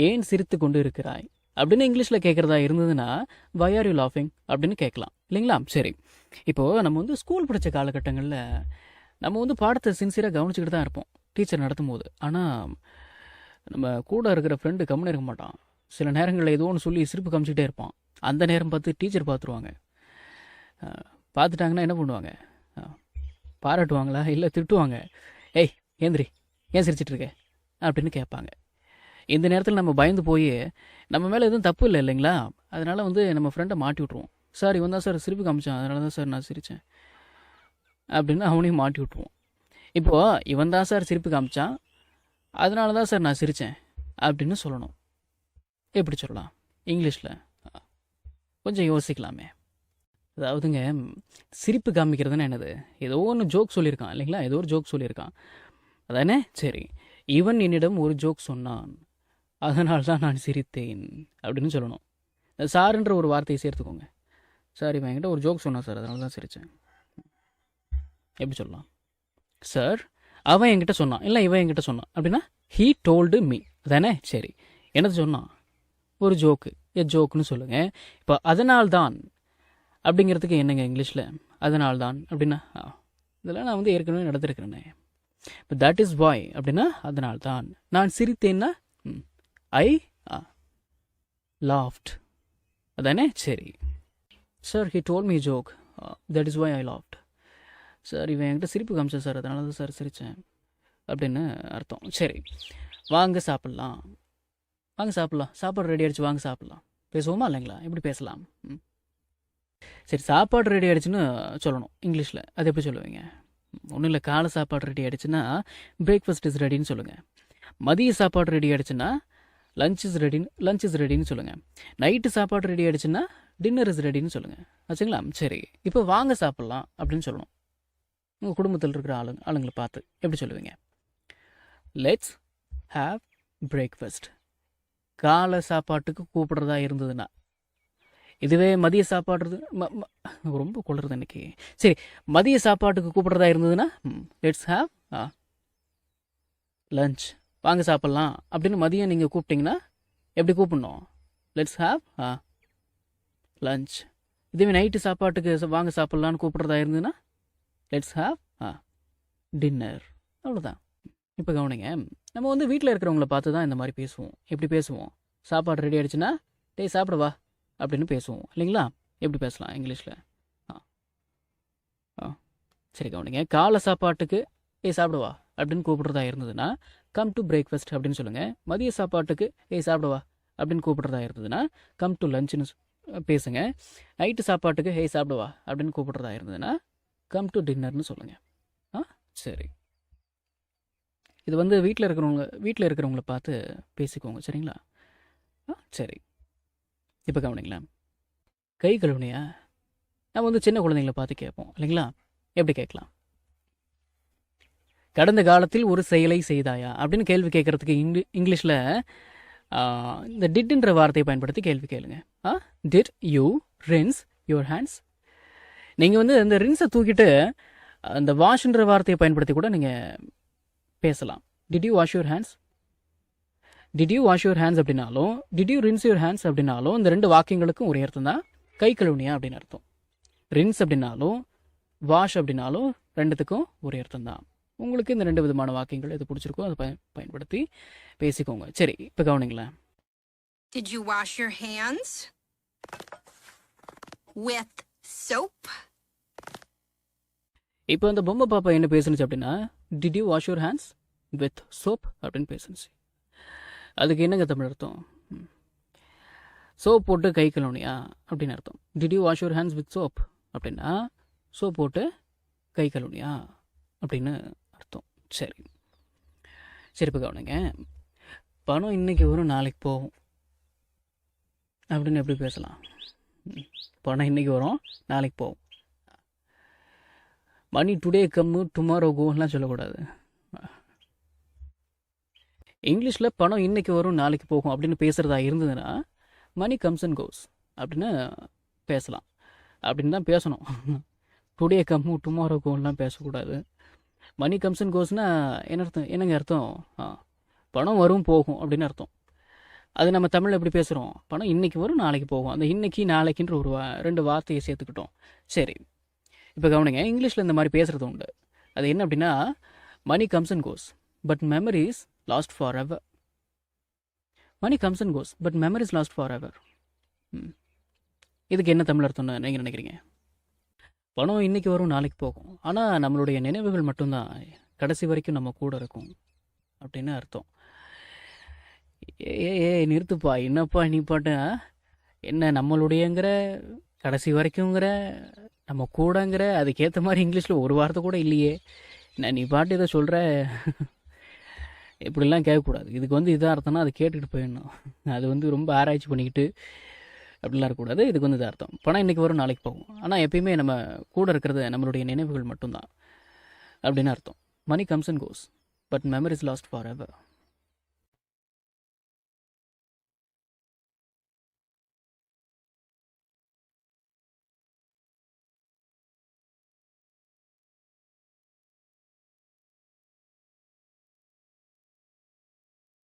ஏன் சிரித்து கொண்டு இருக்கிறாய் அப்படின்னு இங்கிலீஷில் கேட்குறதா இருந்ததுன்னா வை ஆர் யூ லாஃபிங் அப்படின்னு கேட்கலாம் இல்லைங்களா. சரி, இப்போது நம்ம வந்து ஸ்கூல் படித்த காலகட்டங்களில் நம்ம வந்து பாடத்தை சின்சியராக கவனிச்சுக்கிட்டு தான் இருப்போம் டீச்சர் நடத்தும் போது. ஆனால் நம்ம கூட இருக்கிற ஃப்ரெண்டு கம்முன்னு இருக்க மாட்டான். சில நேரங்களில் ஏதோ ஒன்று சொல்லி சிரிப்பு காமிச்சிக்கிட்டே இருப்பான். அந்த நேரம் பார்த்து டீச்சர் பார்த்துருவாங்க. பார்த்துட்டாங்கன்னா என்ன பண்ணுவாங்க? பாராட்டுவாங்களா இல்லை திட்டுவாங்க? ஏய் ஏந்திரி, ஏன் சிரிச்சிட்டு இருக்க அப்படின்னு கேட்பாங்க. இந்த நேரத்தில் நம்ம பயந்து போய் நம்ம மேலே எதுவும் தப்பு இல்லை இல்லைங்களா, அதனால் வந்து நம்ம ஃப்ரெண்டை மாட்டி விட்ருவோம். சார் இவன் தான் சார் சிரிப்பு காமிச்சான், அதனால தான் சார் நான் சிரித்தேன் அப்படின்னு அவனையும் மாட்டி விட்ருவோம். இப்போது இவன் தான் சார் சிரிப்பு காமிச்சான், அதனால தான் சார் நான் சிரித்தேன் அப்படின்னு சொல்லணும். எப்படி சொல்லலாம் இங்கிலீஷில்? கொஞ்சம் யோசிக்கலாமே. அதாவதுங்க, சிரிப்பு காமிக்கிறதுன்னு என்னது? ஏதோ ஒன்று ஜோக் சொல்லியிருக்கான் இல்லைங்களா, ஏதோ ஒரு ஜோக் சொல்லியிருக்கான் அதானே. சரி, இவன் என்னிடம் ஒரு ஜோக் சொன்னான், அதனால தான் நான் சிரித்தேன் அப்படின்னு சொல்லணும். சார்ன்ற ஒரு வார்த்தையை சேர்த்துக்கோங்க. சார் இவன் என்கிட்ட ஒரு ஜோக் சொன்னான் சார், அதனால தான் சிரித்தேன். எப்படி சொல்லலாம்? சார் அவன் என்கிட்ட சொன்னான், இல்லை இவன் என்கிட்ட சொன்னான் அப்படின்னா ஹீ டோல்டு மீ தானே. சரி, என்னது சொன்னான்? ஒரு ஜோக்கு, ஜோக்குன்னு சொல்லுங்கள். இப்போ அதனால்தான் அப்படிங்கிறதுக்கு என்னங்க இங்கிலீஷில்? அதனால்தான் அப்படின்னா இதெல்லாம் நான் வந்து ஏற்கனவே நடத்திருக்கிறேனே. இப்போ தட் இஸ் வாய் அப்படின்னா அதனால்தான். நான் சிரித்தேன்னா ஐ லாஃப்ட் அதானே. சரி, sir he told me joke, that is why I loft. Sir இவன் என்கிட்ட சிரிப்பு காமிச்சேன் சார், அதனால தான் சார் சிரித்தேன் அப்படின்னு அர்த்தம். சரி, வாங்க சாப்பிட்லாம், வாங்க சாப்பிட்லாம், சாப்பாடு ரெடி ஆகிடுச்சு, வாங்க சாப்பிட்லாம். பேசுவோமா இல்லைங்களா? எப்படி பேசலாம்? சரி, சாப்பாடு ரெடி ஆகிடுச்சுன்னு சொல்லணும் இங்கிலீஷில். அது எப்படி சொல்லுவீங்க? ஒன்றும் இல்லை, காலை சாப்பாடு ரெடி ஆகிடுச்சுன்னா பிரேக்ஃபாஸ்ட் இஸ் ரெடின்னு சொல்லுங்கள். மதிய சாப்பாடு ரெடி ஆகிடுச்சுன்னா லஞ்ச் இஸ் ரெடின்னு சொல்லுங்கள். நைட்டு சாப்பாடு ரெடி ஆகிடுச்சுன்னா டின்னர் இஸ் ரெடின்னு சொல்லுங்கள். ஆச்சுங்களா? சரி, இப்போ வாங்க சாப்பிட்லாம் அப்படின்னு சொல்லணும். உங்கள் குடும்பத்தில் இருக்கிற ஆளுங்களை பார்த்து எப்படி சொல்லுவீங்க? Let's have breakfast. காலை சாப்பாட்டுக்கு கூப்பிடுறதா இருந்ததுன்னா. இதுவே மதிய சாப்பாடு ரொம்ப கொள்ளுறது இன்னைக்கு. சரி, மதிய சாப்பாட்டுக்கு கூப்பிடுறதா இருந்ததுன்னா லெட்ஸ் ஹாவ் லஞ்ச். வாங்க சாப்பிட்லாம் அப்படின்னு மதியம் நீங்கள் கூப்பிட்டீங்கன்னா எப்படி கூப்பிடணும்? Let's have lunch. இதுவே நைட்டு சாப்பாட்டுக்கு வாங்க சாப்பிட்லான்னு கூப்பிடுறதா இருந்ததுன்னா லெட்ஸ் ஹாவ் டின்னர். அவ்வளோதான். இப்போ கவனிங்க, நம்ம வந்து வீட்டில் இருக்கிறவங்கள பார்த்து தான் இந்த மாதிரி பேசுவோம். எப்படி பேசுவோம்? சாப்பாடு ரெடி ஆகிடுச்சுன்னா டேய் சாப்பிடுவா அப்படின்னு பேசுவோம் இல்லைங்களா. எப்படி பேசலாம் இங்கிலீஷில்? சரி கவனிங்க, காலை சாப்பாட்டுக்கு சாப்பிடுவா அப்படின்னு கூப்பிடுறதா இருந்ததுன்னா கம் டு பிரேக்ஃபாஸ்ட் அப்படின்னு சொல்லுங்கள். மதிய சாப்பாட்டுக்கு சாப்பிடுவா அப்படின்னு கூப்பிடுறதா இருந்ததுன்னா கம் டு லஞ்சுன்னு பேசுங்க. நைட்டு சாப்பாட்டுக்கு சாப்பிடுவா அப்படின்னு கூப்பிடுறதா இருந்ததுன்னா கம் டு டின்னர்னு சொல்லுங்கள். சரி, இது வந்து வீட்டில் இருக்கிறவங்கள பார்த்து பேசிக்கோங்க சரிங்களா. சரி, இப்போ கவனிங்களேன், கை கழுவுனியா? நம்ம வந்து சின்ன குழந்தைங்களை பார்த்து கேட்போம் இல்லைங்களா. எப்படி கேட்கலாம்? கடந்த காலத்தில் ஒரு செயலை செய்தாயா அப்படின்னு கேள்வி கேட்குறதுக்கு இங்கிலீஷில் இந்த டிட்ன்ற வார்த்தையை பயன்படுத்தி கேள்வி கேளுங்க. Did you rinse your hands? நீங்கள் வந்து இந்த ரின்ஸை தூக்கிட்டு அந்த வாஷ்ன்ற வார்த்தையை பயன்படுத்தி கூட நீங்கள் பேசலாம். Did you wash your hands? Did you wash your hands அப்படின்னாலும் did you rinse your hands அப்படின்னாலும் இந்த ரெண்டு வாக்கியங்களுக்கும் ஒரே அர்த்தம் தான், கை கழுவுனியா அப்படின்னு அர்த்தம். ரின்ஸ் அப்படின்னாலும் வாஷ் அப்படின்னாலும் ரெண்டுத்துக்கும் ஒரே அர்த்தம் தான். உங்களுக்கு இந்த ரெண்டு விதமான வாக்கியங்கள் எது பிடிச்சிருக்கோ அதை பயன்படுத்தி பேசிக்கோங்க. சரி, இப்போ கவனிங்களேன். Did you wash your hands with soap? இப்போ அந்த பொம்மை பாப்பா என்ன பேசுனுச்சு அப்படின்னா did you wash your hands with soap அப்படின்னு பேசுனுச்சு. அதுக்கு என்னங்க தமிழ் அர்த்தம்? சோப் போட்டு கை கழுவுனியா அப்படின்னு அர்த்தம். Did you wash your hands with soap அப்படின்னா சோப் போட்டு கை கழுவுனியா அப்படின்னு அர்த்தம். சரி சரி, இப்போ கவனிங்க, பணம் இன்னைக்கு வரும் நாளைக்கு போகும் அப்படின்னு எப்படி பேசலாம்? பணம் இன்னைக்கு வரும் நாளைக்கு போகும். மணி டுடே கம்மு டுமாரோ கோலாம் சொல்லக்கூடாது. இங்கிலீஷில் பணம் இன்னைக்கு வரும் நாளைக்கு போகும் அப்படின்னு பேசுகிறதா இருந்ததுன்னா மணி கம்ஸ் அண்ட் கோஸ் அப்படின்னு பேசலாம். அப்படின்னு தான் பேசணும். டுடே கம்மு டுமாரோ கோலாம் பேசக்கூடாது. மணி கம்ஸ் அண்ட் கோஸ்னால் என்ன அர்த்தம்? என்னங்க அர்த்தம்? பணம் வரும் போகும் அப்படின்னு அர்த்தம். அது நம்ம தமிழில் எப்படி பேசுகிறோம்? பணம் இன்னைக்கு வரும் நாளைக்கு போகும். அந்த இன்னைக்கு நாளைக்குன்ற ஒரு 2 வார்த்தையை சேர்த்துக்கிட்டோம். சரி, இப்போ கவனிங்க, இங்கிலீஷில் இந்த மாதிரி பேசுகிறது உண்டு. அது என்ன அப்படின்னா, money comes and goes but memories last forever. Money comes and goes but memories last forever. இதுக்கு என்ன தமிழ் அர்த்தம்னு நீங்கள் நினைக்கிறீங்க? பணம் இன்னைக்கு வரும் நாளைக்கு போகும், ஆனால் நம்மளுடைய நினைவுகள் மட்டும்தான் கடைசி வரைக்கும் நம்ம கூட இருக்கும் அப்படின்னு அர்த்தம். நிறுத்துப்பா, என்னப்பா நீ பாட்டு என்ன நம்மளுடையங்கிற, கடைசி வரைக்குங்கிற, நம்ம கூடங்கிற, அதுக்கேற்ற மாதிரி இங்கிலீஷில் ஒரு வார்த்தை கூட இல்லையே, என்ன நீ பாட்டு இதை சொல்கிற? இப்படிலாம் கேட்கக்கூடாது. இதுக்கு இதாக அர்த்தம்னா அதை கேட்டுக்கிட்டு போயிடணும். அது ரொம்ப ஆராய்ச்சி பண்ணிக்கிட்டு அப்படிலாம் இருக்கக்கூடாது. இதுக்கு இதாக அர்த்தம். பணம் இன்றைக்கி வரும் நாளைக்கு போகும், ஆனால் எப்பயுமே நம்ம கூட இருக்கிறது நம்மளுடைய நினைவுகள் மட்டும்தான் அப்படின்னு அர்த்தம். Money comes and goes but memories last for ever.